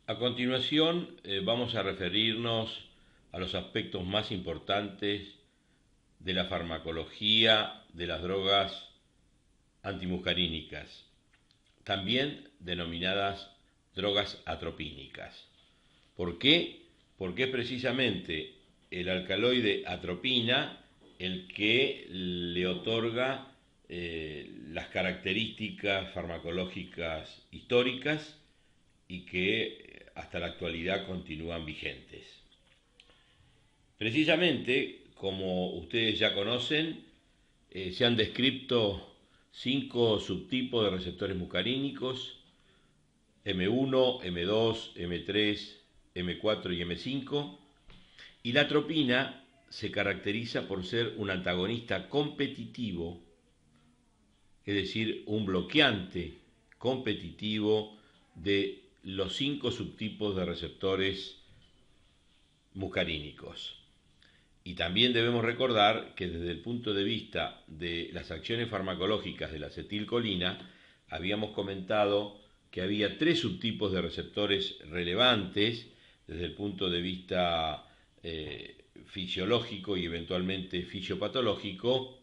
A continuación, vamos a referirnos a los aspectos más importantes de la farmacología de las drogas antimuscarínicas, también denominadas drogas atropínicas. ¿Por qué? Porque es precisamente el alcaloide atropina el que le otorga las características farmacológicas históricas y que hasta la actualidad continúan vigentes. Precisamente, como ustedes ya conocen, se han descrito 5 subtipos de receptores muscarínicos: M1, M2, M3, M4 y M5, y la atropina se caracteriza por ser un antagonista competitivo, es decir, un bloqueante competitivo de los 5 subtipos de receptores muscarínicos. Y también debemos recordar que desde el punto de vista de las acciones farmacológicas de la acetilcolina, habíamos comentado que había 3 subtipos de receptores relevantes desde el punto de vista fisiológico y eventualmente fisiopatológico,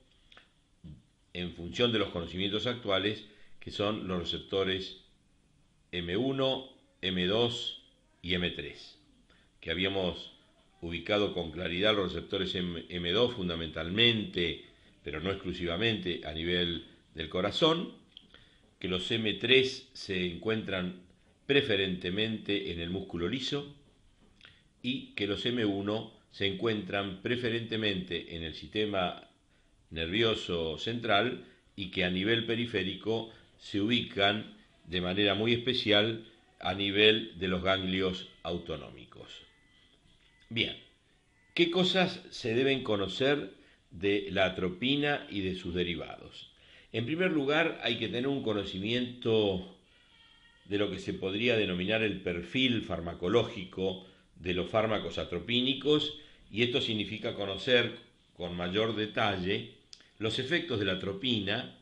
en función de los conocimientos actuales, que son los receptores M1, M2 y M3, que habíamos ubicado con claridad los receptores M2 fundamentalmente, pero no exclusivamente, a nivel del corazón, que los M3 se encuentran preferentemente en el músculo liso y que los M1 se encuentran preferentemente en el sistema nervioso central y que a nivel periférico se ubican de manera muy especial a nivel de los ganglios autonómicos. Bien, ¿qué cosas se deben conocer de la atropina y de sus derivados? En primer lugar, hay que tener un conocimiento de lo que se podría denominar el perfil farmacológico de los fármacos atropínicos, y esto significa conocer con mayor detalle los efectos de la atropina,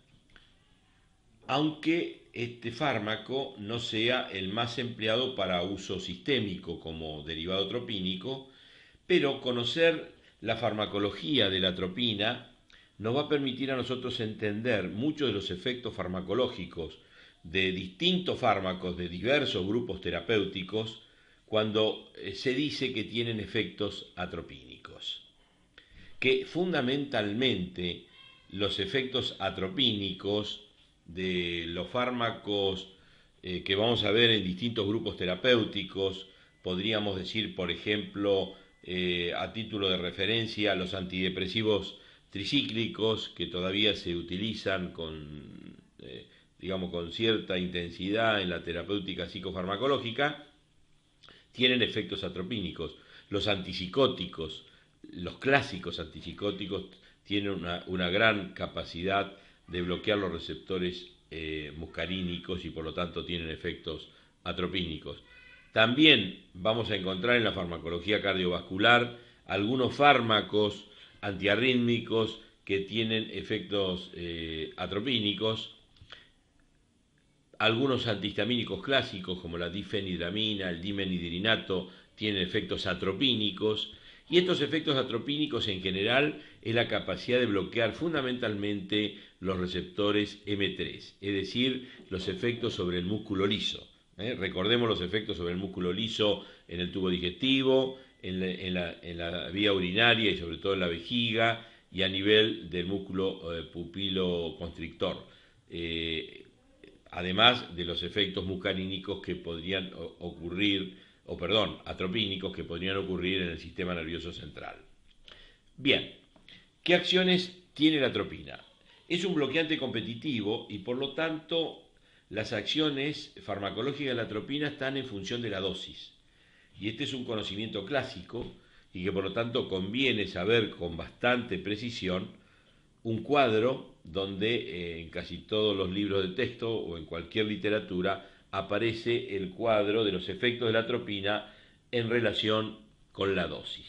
aunque este fármaco no sea el más empleado para uso sistémico como derivado tropínico, pero conocer la farmacología de la atropina nos va a permitir a nosotros entender muchos de los efectos farmacológicos de distintos fármacos de diversos grupos terapéuticos cuando se dice que tienen efectos atropínicos. Que fundamentalmente los efectos atropínicos de los fármacos que vamos a ver en distintos grupos terapéuticos, podríamos decir, por ejemplo, a título de referencia, los antidepresivos tricíclicos, que todavía se utilizan con cierta intensidad en la terapéutica psicofarmacológica, tienen efectos atropínicos. Los antipsicóticos, los clásicos antipsicóticos, tienen una gran capacidad de bloquear los receptores muscarínicos y por lo tanto tienen efectos atropínicos. También vamos a encontrar en la farmacología cardiovascular algunos fármacos antiarrítmicos que tienen efectos atropínicos. Algunos antihistamínicos clásicos como la difenidramina, el dimenhidrinato, tienen efectos atropínicos, y estos efectos atropínicos en general es la capacidad de bloquear fundamentalmente los receptores M3, es decir, los efectos sobre el músculo liso. Recordemos los efectos sobre el músculo liso en el tubo digestivo, en la vía urinaria y sobre todo en la vejiga y a nivel del músculo pupilo constrictor. Además de los efectos muscarínicos que podrían ocurrir, atropínicos que podrían ocurrir en el sistema nervioso central. Bien, ¿qué acciones tiene la atropina? Es un bloqueante competitivo y por lo tanto las acciones farmacológicas de la atropina están en función de la dosis. Y este es un conocimiento clásico y que por lo tanto conviene saber con bastante precisión un cuadro donde en casi todos los libros de texto o en cualquier literatura aparece el cuadro de los efectos de la atropina en relación con la dosis.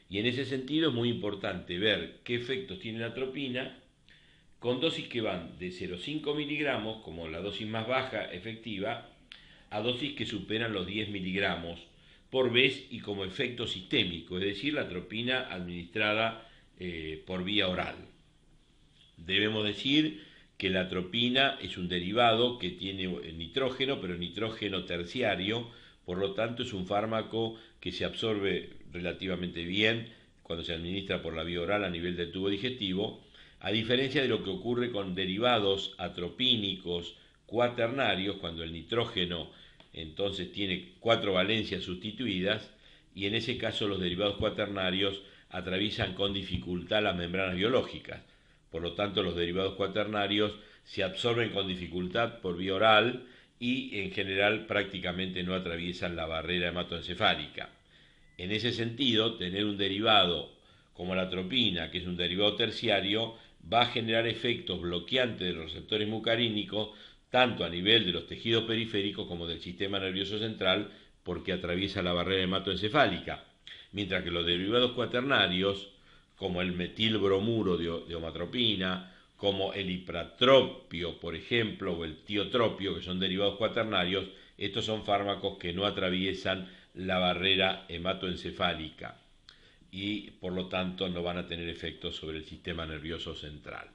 Y en ese sentido es muy importante ver qué efectos tiene la atropina con dosis que van de 0,5 miligramos, como la dosis más baja efectiva, a dosis que superan los 10 miligramos por vez y como efecto sistémico, es decir, la atropina administrada por vía oral. Debemos decir que la atropina es un derivado que tiene nitrógeno, pero nitrógeno terciario, por lo tanto es un fármaco que se absorbe relativamente bien cuando se administra por la vía oral a nivel del tubo digestivo, a diferencia de lo que ocurre con derivados atropínicos cuaternarios, cuando el nitrógeno entonces tiene 4 valencias sustituidas, y en ese caso los derivados cuaternarios atraviesan con dificultad las membranas biológicas. Por lo tanto, los derivados cuaternarios se absorben con dificultad por vía oral y en general prácticamente no atraviesan la barrera hematoencefálica. En ese sentido, tener un derivado como la atropina, que es un derivado terciario, va a generar efectos bloqueantes de los receptores mucarínicos, tanto a nivel de los tejidos periféricos como del sistema nervioso central, porque atraviesa la barrera hematoencefálica. Mientras que los derivados cuaternarios, como el metilbromuro de omatropina, como el ipratropio, por ejemplo, o el tiotropio, que son derivados cuaternarios, estos son fármacos que no atraviesan la barrera hematoencefálica y por lo tanto no van a tener efectos sobre el sistema nervioso central.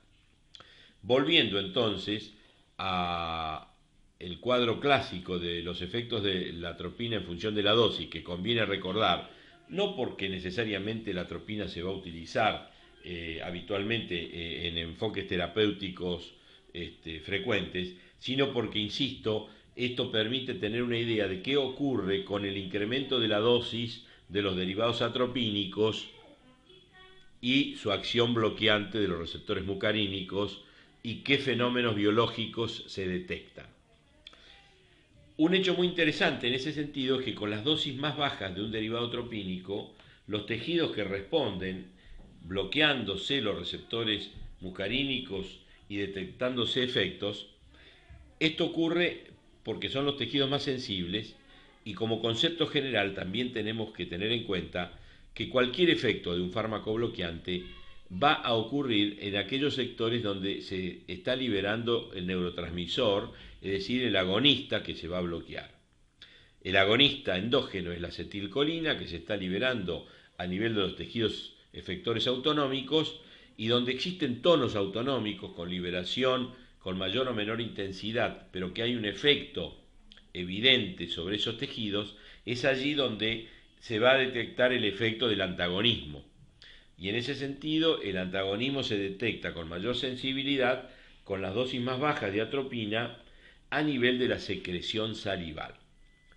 Volviendo entonces a el cuadro clásico de los efectos de la atropina en función de la dosis, que conviene recordar, no porque necesariamente la atropina se va a utilizar habitualmente en enfoques terapéuticos frecuentes, sino porque, insisto, esto permite tener una idea de qué ocurre con el incremento de la dosis de los derivados atropínicos y su acción bloqueante de los receptores mucarínicos y qué fenómenos biológicos se detectan. Un hecho muy interesante en ese sentido es que con las dosis más bajas de un derivado atropínico, los tejidos que responden, bloqueándose los receptores mucarínicos y detectándose efectos, esto ocurre porque son los tejidos más sensibles y como concepto general también tenemos que tener en cuenta que cualquier efecto de un fármaco bloqueante va a ocurrir en aquellos sectores donde se está liberando el neurotransmisor, es decir, el agonista que se va a bloquear. El agonista endógeno es la acetilcolina que se está liberando a nivel de los tejidos efectores autonómicos y donde existen tonos autonómicos con liberación con mayor o menor intensidad, pero que hay un efecto evidente sobre esos tejidos, es allí donde se va a detectar el efecto del antagonismo. Y en ese sentido, el antagonismo se detecta con mayor sensibilidad con las dosis más bajas de atropina a nivel de la secreción salival.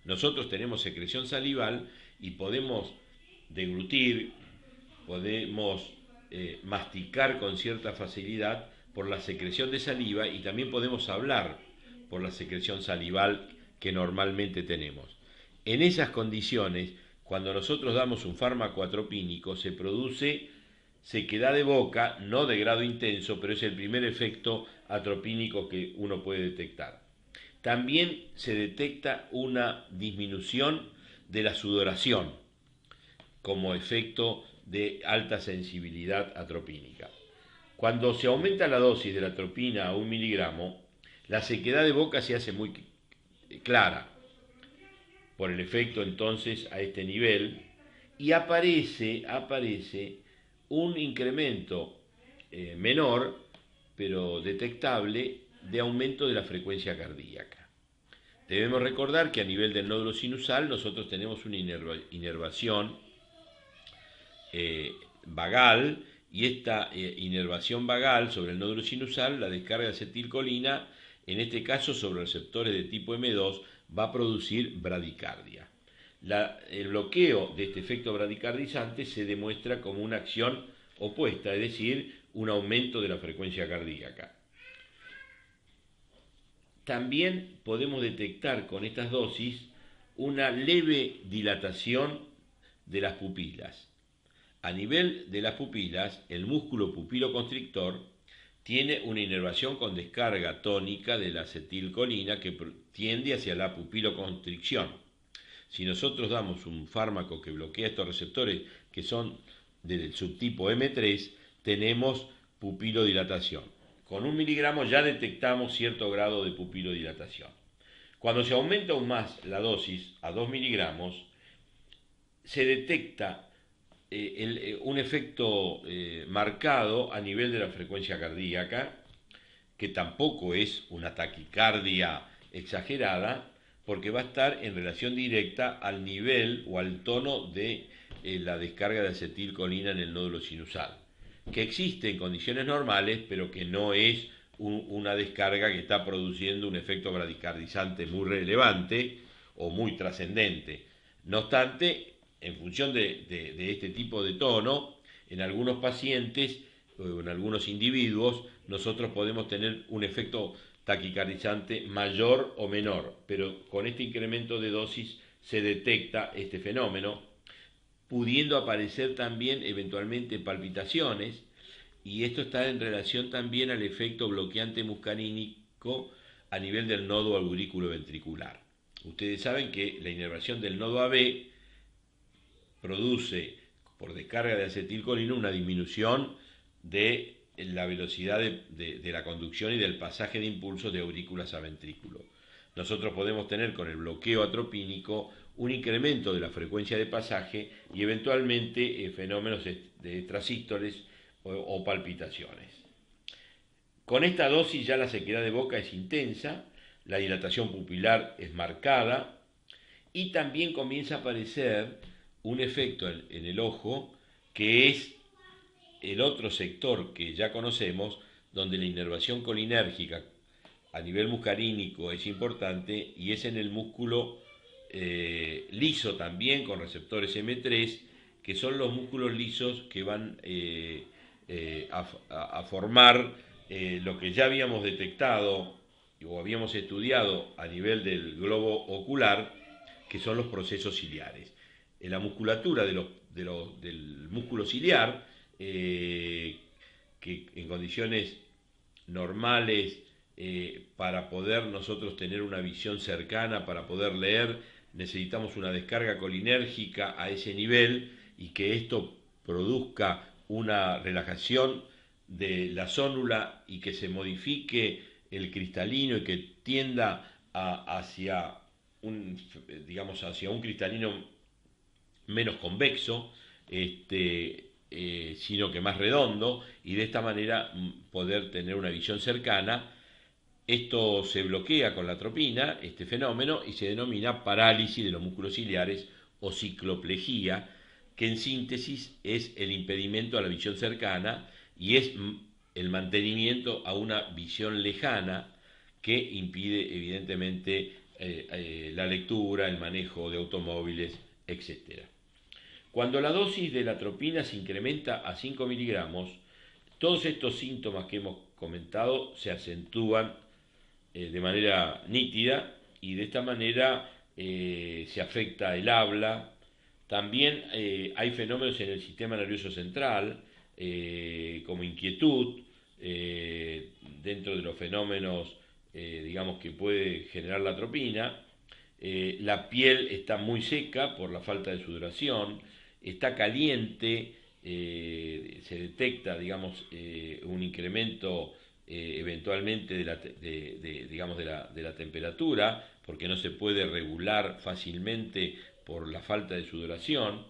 Nosotros tenemos secreción salival y podemos deglutir, podemos masticar con cierta facilidad por la secreción de saliva y también podemos hablar por la secreción salival que normalmente tenemos. En esas condiciones, cuando nosotros damos un fármaco atropínico, se produce sequedad de boca, no de grado intenso, pero es el primer efecto atropínico que uno puede detectar. También se detecta una disminución de la sudoración como efecto de alta sensibilidad atropínica. Cuando se aumenta la dosis de la atropina a 1 miligramo, la sequedad de boca se hace muy clara por el efecto entonces a este nivel y aparece un incremento menor pero detectable de aumento de la frecuencia cardíaca. Debemos recordar que a nivel del nódulo sinusal nosotros tenemos una inervación vagal y esta inervación vagal sobre el nódulo sinusal, la descarga de acetilcolina, en este caso sobre receptores de tipo M2, va a producir bradicardia. El bloqueo de este efecto bradicardizante se demuestra como una acción opuesta, es decir, un aumento de la frecuencia cardíaca. También podemos detectar con estas dosis una leve dilatación de las pupilas. A nivel de las pupilas, el músculo pupiloconstrictor tiene una inervación con descarga tónica de la acetilcolina que tiende hacia la pupiloconstricción. Si nosotros damos un fármaco que bloquea estos receptores que son del subtipo M3, tenemos pupilodilatación. Con 1 miligramo ya detectamos cierto grado de pupilodilatación. Cuando se aumenta aún más la dosis a 2 miligramos, se detecta un efecto marcado a nivel de la frecuencia cardíaca, que tampoco es una taquicardia exagerada, porque va a estar en relación directa al nivel o al tono de la descarga de acetilcolina en el nódulo sinusal, que existe en condiciones normales, pero que no es una descarga que está produciendo un efecto bradicardizante muy relevante o muy trascendente. No obstante, en función de este tipo de tono, en algunos pacientes o en algunos individuos, nosotros podemos tener un efecto taquicardizante mayor o menor, pero con este incremento de dosis se detecta este fenómeno, pudiendo aparecer también eventualmente palpitaciones, y esto está en relación también al efecto bloqueante muscarínico a nivel del nodo aurículo ventricular. Ustedes saben que la inervación del nodo AB produce por descarga de acetilcolina una disminución de la velocidad de la conducción y del pasaje de impulsos de aurículas a ventrículo. Nosotros podemos tener con el bloqueo atropínico un incremento de la frecuencia de pasaje y eventualmente fenómenos de extrasístoles o palpitaciones. Con esta dosis ya la sequedad de boca es intensa, la dilatación pupilar es marcada y también comienza a aparecer un efecto en el ojo que es el otro sector que ya conocemos, donde la inervación colinérgica a nivel muscarínico es importante y es en el músculo liso también con receptores M3, que son los músculos lisos que van a formar lo que ya habíamos detectado o habíamos estudiado a nivel del globo ocular, que son los procesos ciliares. En la musculatura del músculo ciliar, que en condiciones normales, para poder nosotros tener una visión cercana, para poder leer, necesitamos una descarga colinérgica a ese nivel y que esto produzca una relajación de la zónula y que se modifique el cristalino y que tienda hacia hacia un cristalino menos convexo, sino que más redondo, y de esta manera poder tener una visión cercana. Esto se bloquea con la atropina, este fenómeno, y se denomina parálisis de los músculos ciliares o cicloplejía, que en síntesis es el impedimento a la visión cercana y es el mantenimiento a una visión lejana que impide evidentemente la lectura, el manejo de automóviles, etc. Cuando la dosis de la atropina se incrementa a 5 miligramos, todos estos síntomas que hemos comentado se acentúan de manera nítida y de esta manera se afecta el habla. También hay fenómenos en el sistema nervioso central como inquietud dentro de los fenómenos que puede generar la atropina. La piel está muy seca por la falta de sudoración, está caliente, se detecta un incremento eventualmente de la temperatura, porque no se puede regular fácilmente por la falta de sudoración.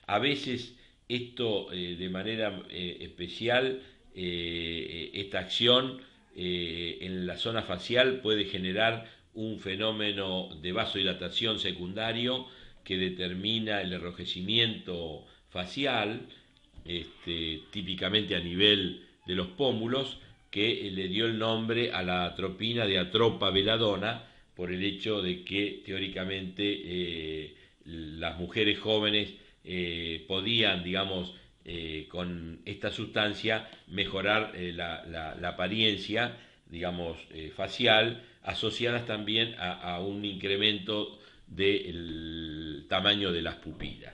A veces esto de manera especial, esta acción en la zona facial puede generar un fenómeno de vasodilatación secundario que determina el enrojecimiento facial, típicamente a nivel de los pómulos, que le dio el nombre a la atropina de atropa veladona por el hecho de que teóricamente las mujeres jóvenes podían, con esta sustancia mejorar la apariencia, facial, asociadas también a un incremento del tamaño de las pupilas.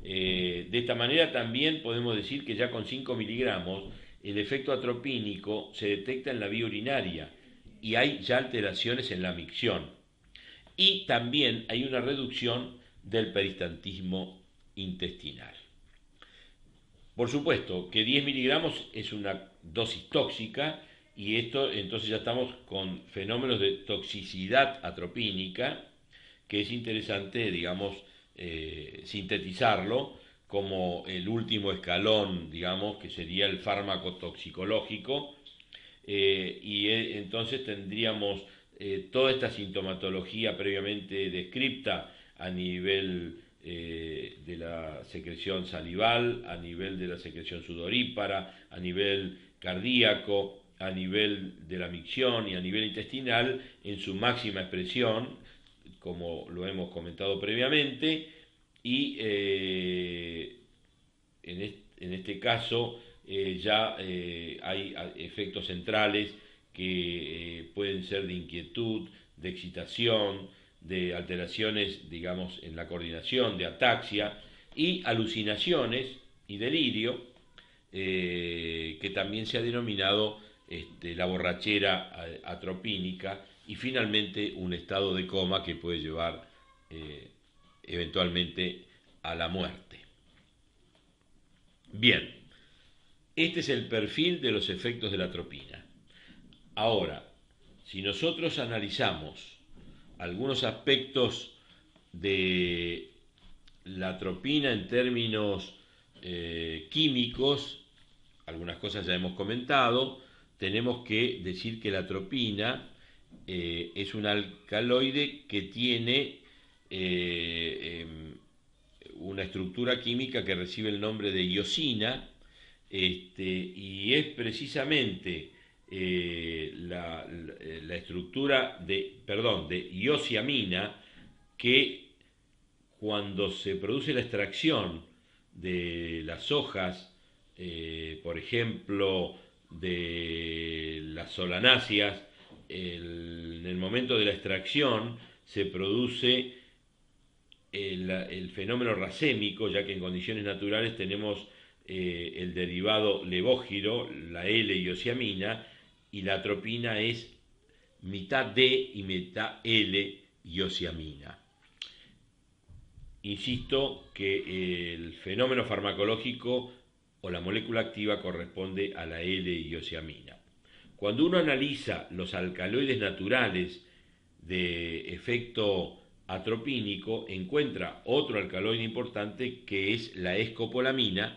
De esta manera también podemos decir que ya con 5 miligramos el efecto atropínico se detecta en la vía urinaria y hay ya alteraciones en la micción. Y también hay una reducción del peristantismo intestinal. Por supuesto que 10 miligramos es una dosis tóxica Y esto, entonces ya estamos con fenómenos de toxicidad atropínica, que es interesante, digamos, sintetizarlo como el último escalón, digamos, que sería el fármaco toxicológico, entonces tendríamos toda esta sintomatología previamente descripta a nivel de la secreción salival, a nivel de la secreción sudorípara, a nivel cardíaco, a nivel de la micción y a nivel intestinal en su máxima expresión, como lo hemos comentado previamente, y en este caso ya hay efectos centrales que pueden ser de inquietud, de excitación, de alteraciones, digamos, en la coordinación, de ataxia y alucinaciones y delirio, que también se ha denominado la borrachera atropínica, y finalmente un estado de coma que puede llevar eventualmente a la muerte. Bien, este es el perfil de los efectos de la atropina. Ahora, si nosotros analizamos algunos aspectos de la atropina en términos químicos, algunas cosas ya hemos comentado, tenemos que decir que la atropina es un alcaloide que tiene una estructura química que recibe el nombre de iosina, y es precisamente la estructura de iosiamina que, cuando se produce la extracción de las hojas, por ejemplo, de las solanáceas, en el momento de la extracción se produce el fenómeno racémico, ya que en condiciones naturales tenemos el derivado levógiro, la L-iosiamina, y la atropina es mitad D y mitad L-iosiamina. Insisto que el fenómeno farmacológico o la molécula activa corresponde a la L-iosiamina. Cuando uno analiza los alcaloides naturales de efecto atropínico, encuentra otro alcaloide importante, que es la escopolamina,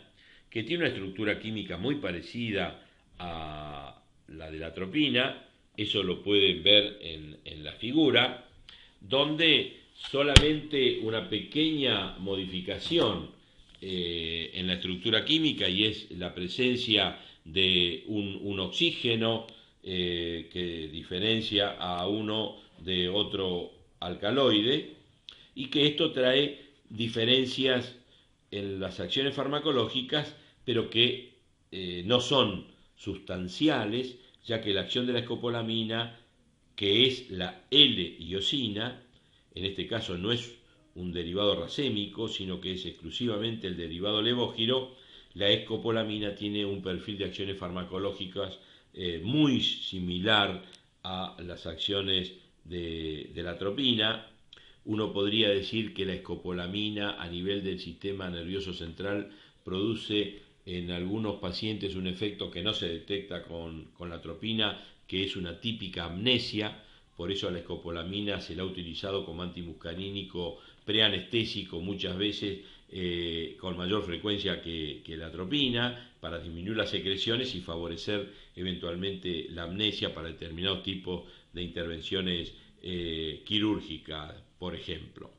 que tiene una estructura química muy parecida a la de la atropina. Eso lo pueden ver en la figura, donde solamente una pequeña modificación en la estructura química, y es la presencia de un oxígeno que diferencia a uno de otro alcaloide, y que esto trae diferencias en las acciones farmacológicas, pero que no son sustanciales, ya que la acción de la escopolamina, que es la L-iosina, en este caso no es un derivado racémico, sino que es exclusivamente el derivado levógiro. La escopolamina tiene un perfil de acciones farmacológicas muy similar a las acciones de la atropina. Uno podría decir que la escopolamina, a nivel del sistema nervioso central, produce en algunos pacientes un efecto que no se detecta con la atropina, que es una típica amnesia. Por eso a la escopolamina se la ha utilizado como antimuscarínico preanestésico muchas veces, con mayor frecuencia que la atropina, para disminuir las secreciones y favorecer eventualmente la amnesia para determinados tipos de intervenciones quirúrgicas, por ejemplo.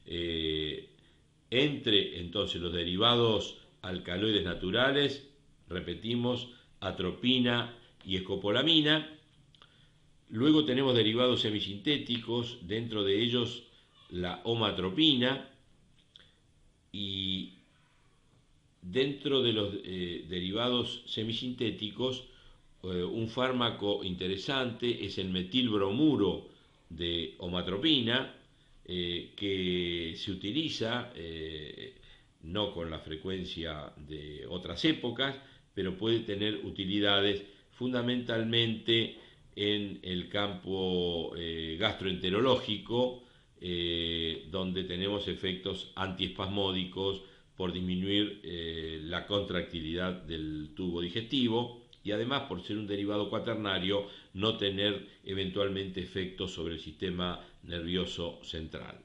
Entre entonces los derivados alcaloides naturales, repetimos, atropina y escopolamina. Luego tenemos derivados semisintéticos, dentro de ellos la omatropina, y dentro de los derivados semisintéticos, un fármaco interesante es el metilbromuro de omatropina, que se utiliza no con la frecuencia de otras épocas, pero puede tener utilidades fundamentalmente en el campo gastroenterológico, donde tenemos efectos antiespasmódicos por disminuir la contractilidad del tubo digestivo, y además, por ser un derivado cuaternario, no tener eventualmente efectos sobre el sistema nervioso central.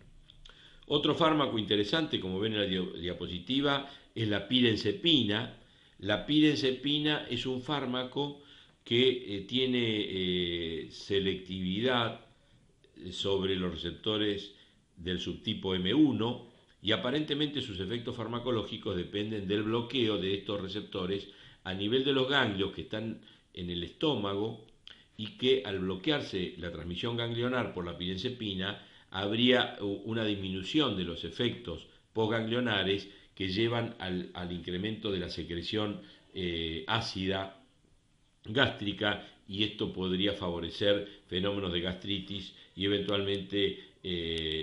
Otro fármaco interesante, como ven en la diapositiva, es la pirenzepina. La pirenzepina es un fármaco que tiene selectividad sobre los receptores del subtipo M1 y aparentemente sus efectos farmacológicos dependen del bloqueo de estos receptores a nivel de los ganglios que están en el estómago y que al bloquearse la transmisión ganglionar por la pirenzepina habría una disminución de los efectos postganglionares que llevan al incremento de la secreción ácida gástrica, y esto podría favorecer fenómenos de gastritis y eventualmente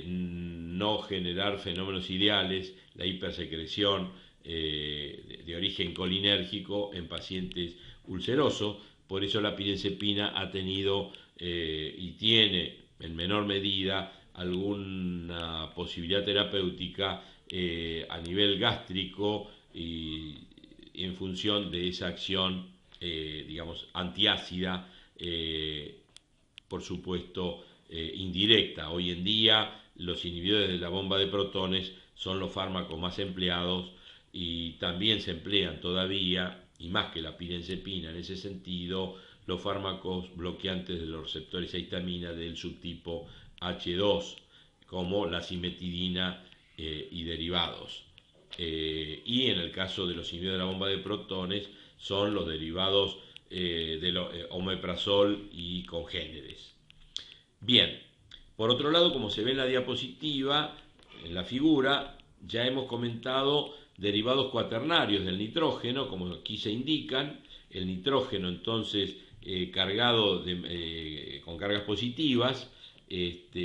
no generar fenómenos ideales, la hipersecreción de origen colinérgico en pacientes ulcerosos. Por eso la pirenzepina ha tenido y tiene en menor medida alguna posibilidad terapéutica a nivel gástrico y en función de esa acción digamos antiácida, por supuesto indirecta. Hoy en día los inhibidores de la bomba de protones son los fármacos más empleados y también se emplean todavía, y más que la pirenzepina en ese sentido, los fármacos bloqueantes de los receptores a histamina del subtipo H2, como la cimetidina y derivados. Y en el caso de los inhibidores de la bomba de protones, son los derivados del omeprazol y congéneres. Bien, por otro lado, como se ve en la diapositiva, en la figura, ya hemos comentado derivados cuaternarios del nitrógeno, como aquí se indican. El nitrógeno entonces cargado con cargas positivas, esto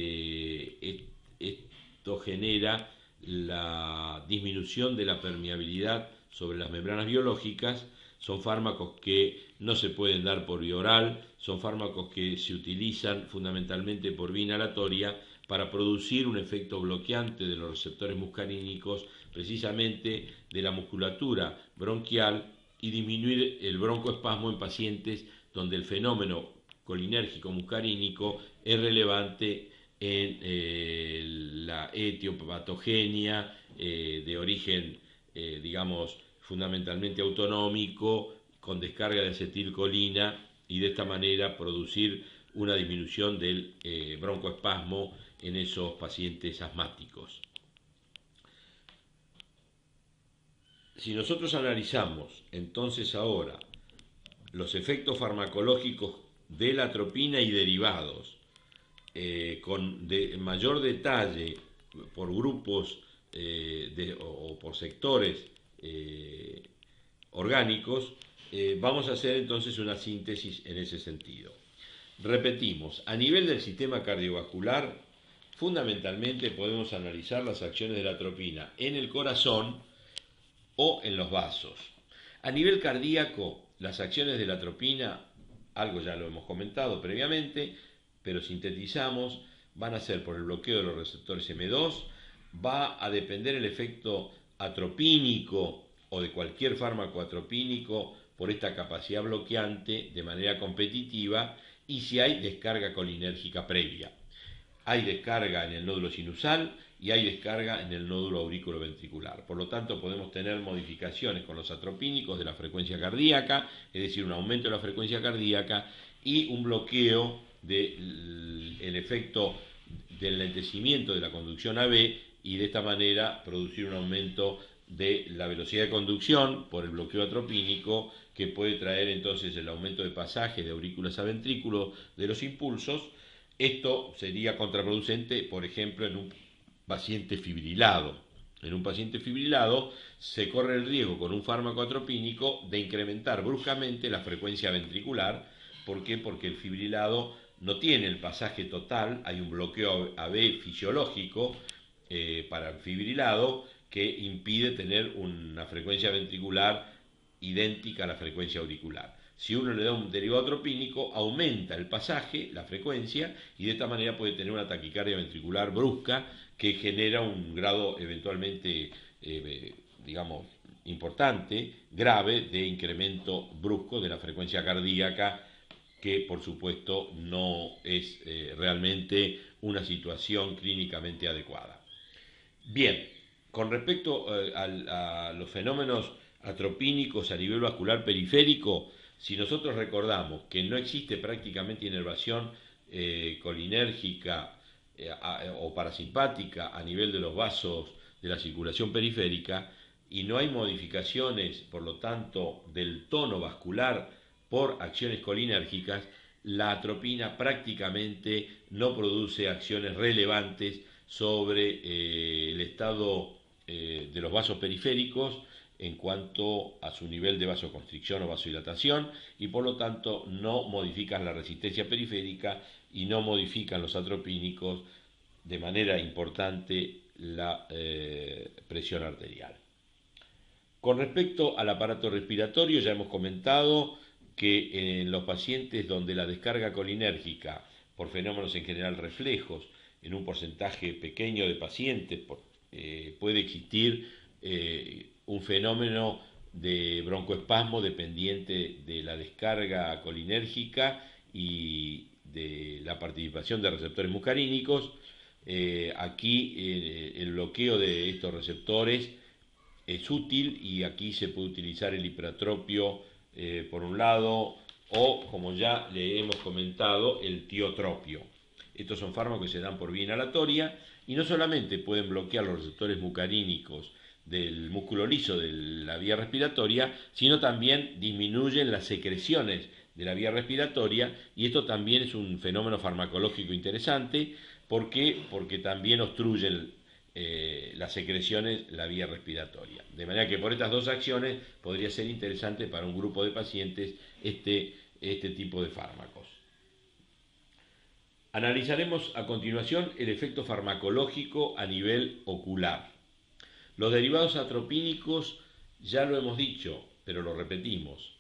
genera la disminución de la permeabilidad sobre las membranas biológicas. Son fármacos que no se pueden dar por vía oral, son fármacos que se utilizan fundamentalmente por vía inhalatoria para producir un efecto bloqueante de los receptores muscarínicos, precisamente de la musculatura bronquial, y disminuir el broncoespasmo en pacientes donde el fenómeno colinérgico muscarínico es relevante en la etiopatogenia de origen, digamos, fundamentalmente autonómico, con descarga de acetilcolina, y de esta manera producir una disminución del broncoespasmo en esos pacientes asmáticos. Si nosotros analizamos entonces ahora los efectos farmacológicos de la atropina y derivados con mayor detalle por grupos o por sectores orgánicos, vamos a hacer entonces una síntesis en ese sentido. Repetimos, a nivel del sistema cardiovascular, fundamentalmente podemos analizar las acciones de la atropina en el corazón o en los vasos. A nivel cardíaco, las acciones de la atropina, algo ya lo hemos comentado previamente, pero sintetizamos, van a ser por el bloqueo de los receptores M2, va a depender el efecto atropínico o de cualquier fármaco atropínico por esta capacidad bloqueante de manera competitiva, y si hay descarga colinérgica previa. Hay descarga en el nódulo sinusal y hay descarga en el nódulo aurículo-ventricular. Por lo tanto, podemos tener modificaciones con los atropínicos de la frecuencia cardíaca, es decir, un aumento de la frecuencia cardíaca y un bloqueo del efecto del lentecimiento de la conducción AB, y de esta manera producir un aumento de la velocidad de conducción por el bloqueo atropínico, que puede traer entonces el aumento de pasaje de aurículas a ventrículo de los impulsos. Esto sería contraproducente, por ejemplo, en un paciente fibrilado. En un paciente fibrilado se corre el riesgo con un fármaco atropínico de incrementar bruscamente la frecuencia ventricular. ¿Por qué? Porque el fibrilado no tiene el pasaje total, hay un bloqueo AB fisiológico para el fibrilado que impide tener una frecuencia ventricular idéntica a la frecuencia auricular. Si uno le da un derivado atropínico, aumenta el pasaje, la frecuencia, y de esta manera puede tener una taquicardia ventricular brusca que genera un grado eventualmente, digamos, importante, grave, de incremento brusco de la frecuencia cardíaca, que por supuesto no es realmente una situación clínicamente adecuada. Bien, con respecto a los fenómenos atropínicos a nivel vascular periférico, si nosotros recordamos que no existe prácticamente inervación colinérgica o parasimpática a nivel de los vasos de la circulación periférica, y no hay modificaciones, por lo tanto, del tono vascular por acciones colinérgicas, la atropina prácticamente no produce acciones relevantes sobre el estado de los vasos periféricos en cuanto a su nivel de vasoconstricción o vasodilatación, y por lo tanto no modifican la resistencia periférica y no modifican los atropínicos de manera importante la presión arterial. Con respecto al aparato respiratorio, ya hemos comentado que en los pacientes donde la descarga colinérgica, por fenómenos en general reflejos, en un porcentaje pequeño de pacientes puede existir un fenómeno de broncoespasmo dependiente de la descarga colinérgica y de la participación de receptores muscarínicos. Aquí el bloqueo de estos receptores es útil, y aquí se puede utilizar el hipertropio por un lado, o como ya le hemos comentado, el tiotropio. Estos son fármacos que se dan por vía inhalatoria y no solamente pueden bloquear los receptores muscarínicos del músculo liso de la vía respiratoria, sino también disminuyen las secreciones de la vía respiratoria, y esto también es un fenómeno farmacológico interesante. ¿Por qué? Porque también obstruyen las secreciones la vía respiratoria. De manera que por estas dos acciones podría ser interesante para un grupo de pacientes este tipo de fármacos. Analizaremos a continuación el efecto farmacológico a nivel ocular. Los derivados atropínicos, ya lo hemos dicho, pero lo repetimos,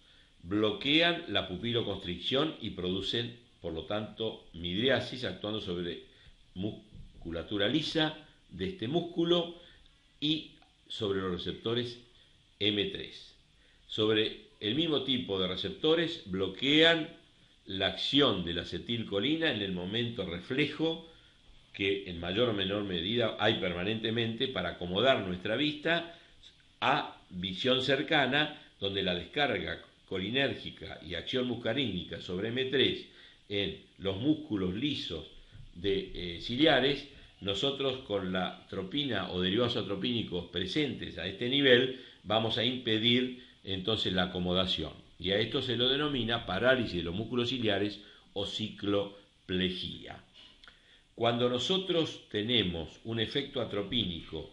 bloquean la pupiloconstricción y producen, por lo tanto, midriasis, actuando sobre musculatura lisa de este músculo y sobre los receptores M3. Sobre el mismo tipo de receptores bloquean la acción de la acetilcolina en el momento reflejo, que en mayor o menor medida hay permanentemente, para acomodar nuestra vista a visión cercana, donde la descarga colinérgica y acción muscarínica sobre M3 en los músculos lisos de ciliares, nosotros con la atropina o derivados atropínicos presentes a este nivel vamos a impedir entonces la acomodación, y a esto se lo denomina parálisis de los músculos ciliares o cicloplegia. Cuando nosotros tenemos un efecto atropínico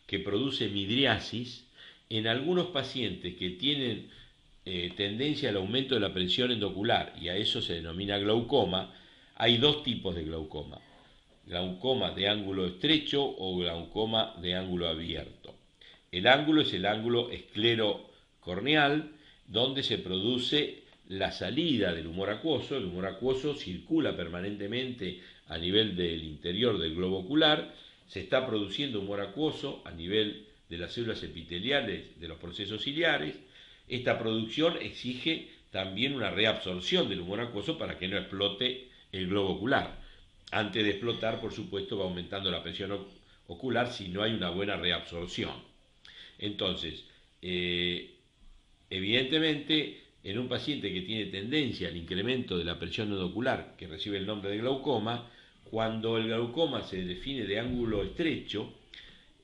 que produce midriasis, en algunos pacientes que tienen tendencia al aumento de la presión endocular, y a eso se denomina glaucoma, hay dos tipos de glaucoma: glaucoma de ángulo estrecho o glaucoma de ángulo abierto. El ángulo es el ángulo esclerocorneal, donde se produce la salida del humor acuoso. El humor acuoso circula permanentemente a nivel del interior del globo ocular, se está produciendo humor acuoso a nivel de las células epiteliales de los procesos ciliares. Esta producción exige también una reabsorción del humor acuoso para que no explote el globo ocular. Antes de explotar, por supuesto, va aumentando la presión ocular si no hay una buena reabsorción. Entonces, evidentemente, en un paciente que tiene tendencia al incremento de la presión endocular, que recibe el nombre de glaucoma, cuando el glaucoma se define de ángulo estrecho,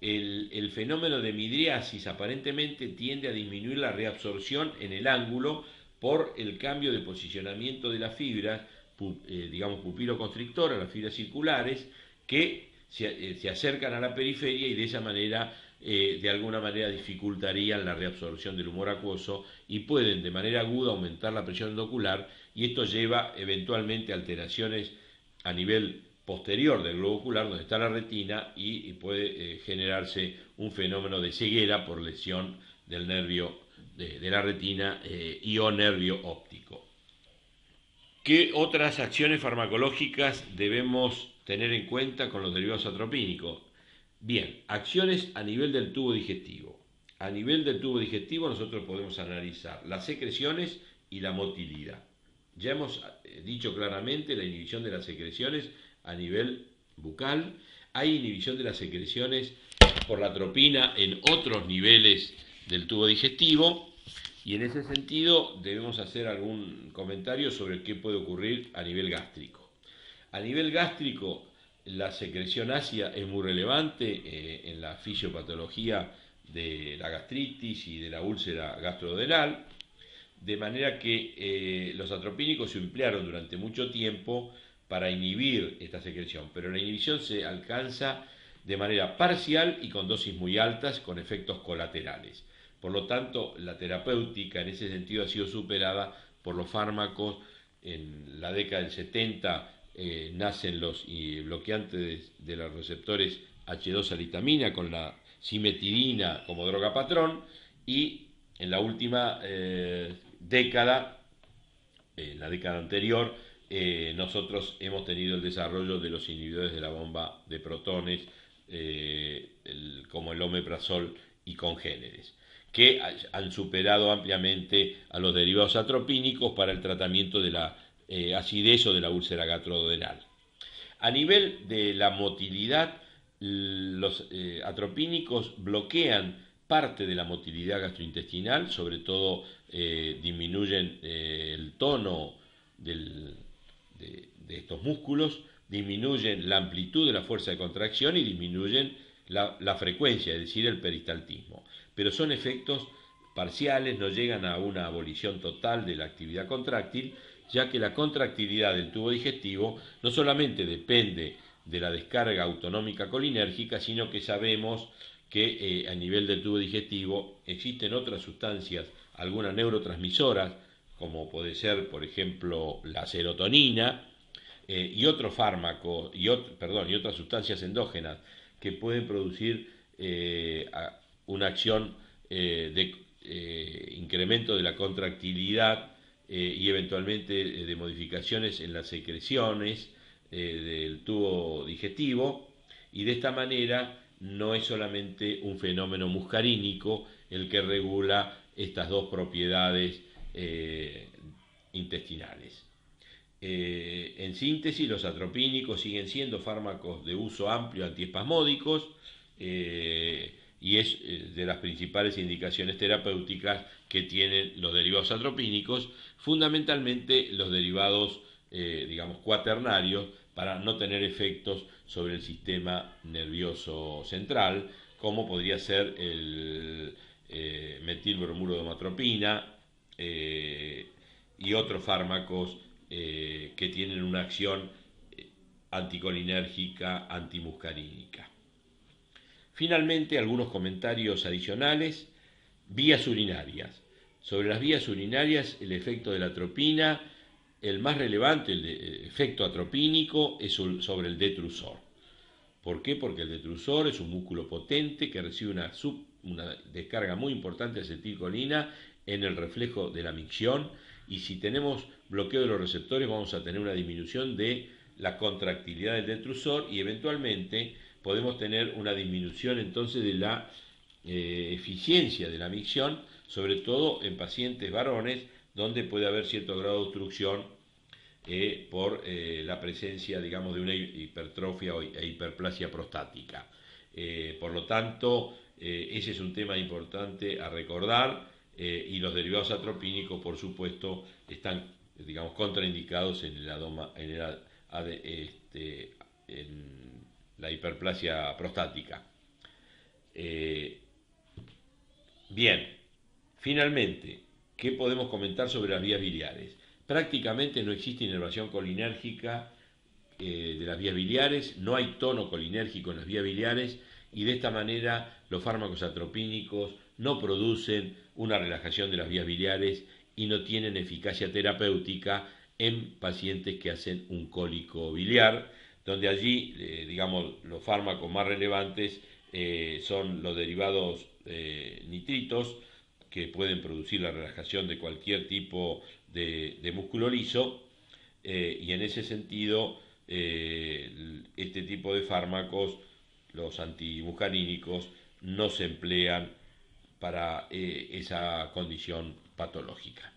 el fenómeno de midriasis aparentemente tiende a disminuir la reabsorción en el ángulo por el cambio de posicionamiento de las fibras, digamos pupiloconstrictoras, las fibras circulares, que se acercan a la periferia, y de esa manera, de alguna manera, dificultarían la reabsorción del humor acuoso y pueden de manera aguda aumentar la presión endocular, y esto lleva eventualmente a alteraciones a nivel posterior del globo ocular, donde está la retina, y puede generarse un fenómeno de ceguera por lesión del nervio de la retina y o nervio óptico. ¿Qué otras acciones farmacológicas debemos tener en cuenta con los derivados atropínicos? Bien, acciones a nivel del tubo digestivo. a nivel del tubo digestivo nosotros podemos analizar las secreciones y la motilidad. Ya hemos dicho claramente la inhibición de las secreciones a nivel bucal. Hay inhibición de las secreciones por la atropina en otros niveles del tubo digestivo, y en ese sentido debemos hacer algún comentario sobre qué puede ocurrir a nivel gástrico. A nivel gástrico, la secreción ácida es muy relevante en la fisiopatología de la gastritis y de la úlcera gastrodenal, de manera que los atropínicos se emplearon durante mucho tiempo para inhibir esta secreción, pero la inhibición se alcanza de manera parcial y con dosis muy altas, con efectos colaterales. Por lo tanto, la terapéutica en ese sentido ha sido superada por los fármacos. En la década del 70 nacen los bloqueantes de los receptores H2-alitamina con la cimetidina como droga patrón, y en la última década, en la década anterior, nosotros hemos tenido el desarrollo de los inhibidores de la bomba de protones, como el omeprazol y congéneres, que han superado ampliamente a los derivados atropínicos para el tratamiento de la acidez o de la úlcera gastrodenal. A nivel de la motilidad, los atropínicos bloquean parte de la motilidad gastrointestinal, sobre todo disminuyen el tono de estos músculos, disminuyen la amplitud de la fuerza de contracción y disminuyen la frecuencia, es decir, el peristaltismo. Pero son efectos parciales, no llegan a una abolición total de la actividad contráctil, ya que la contractilidad del tubo digestivo no solamente depende de la descarga autonómica colinérgica, sino que sabemos que a nivel del tubo digestivo existen otras sustancias, algunas neurotransmisoras, como puede ser, por ejemplo, la serotonina, y otros fármacos, y otras sustancias endógenas que pueden producir una acción de incremento de la contractilidad y eventualmente de modificaciones en las secreciones del tubo digestivo, y de esta manera no es solamente un fenómeno muscarínico el que regula estas dos propiedades intestinales. En síntesis, los atropínicos siguen siendo fármacos de uso amplio antiespasmódicos, y es de las principales indicaciones terapéuticas que tienen los derivados atropínicos, fundamentalmente los derivados, cuaternarios, para no tener efectos sobre el sistema nervioso central, como podría ser el metilbromuro de hematropina y otros fármacos que tienen una acción anticolinérgica, antimuscarínica. Finalmente, algunos comentarios adicionales. Vías urinarias. Sobre las vías urinarias, el efecto de la atropina, el más relevante, el efecto atropínico, es sobre el detrusor. ¿Por qué? Porque el detrusor es un músculo potente que recibe una descarga muy importante de acetilcolina en el reflejo de la micción, y si tenemos bloqueo de los receptores vamos a tener una disminución de la contractilidad del detrusor, y eventualmente podemos tener una disminución entonces de la eficiencia de la micción, sobre todo en pacientes varones donde puede haber cierto grado de obstrucción por la presencia, de una hipertrofia e hiperplasia prostática. Por lo tanto, ese es un tema importante a recordar, y los derivados atropínicos, por supuesto, están, contraindicados en la hiperplasia prostática. Bien, finalmente, ¿qué podemos comentar sobre las vías biliares? Prácticamente no existe inervación colinérgica de las vías biliares, no hay tono colinérgico en las vías biliares, y de esta manera los fármacos atropínicos no producen una relajación de las vías biliares y no tienen eficacia terapéutica en pacientes que hacen un cólico biliar, donde allí, los fármacos más relevantes son los derivados nitritos, que pueden producir la relajación de cualquier tipo de músculo liso, y en ese sentido este tipo de fármacos, los antimuscarínicos, no se emplean para esa condición patológica.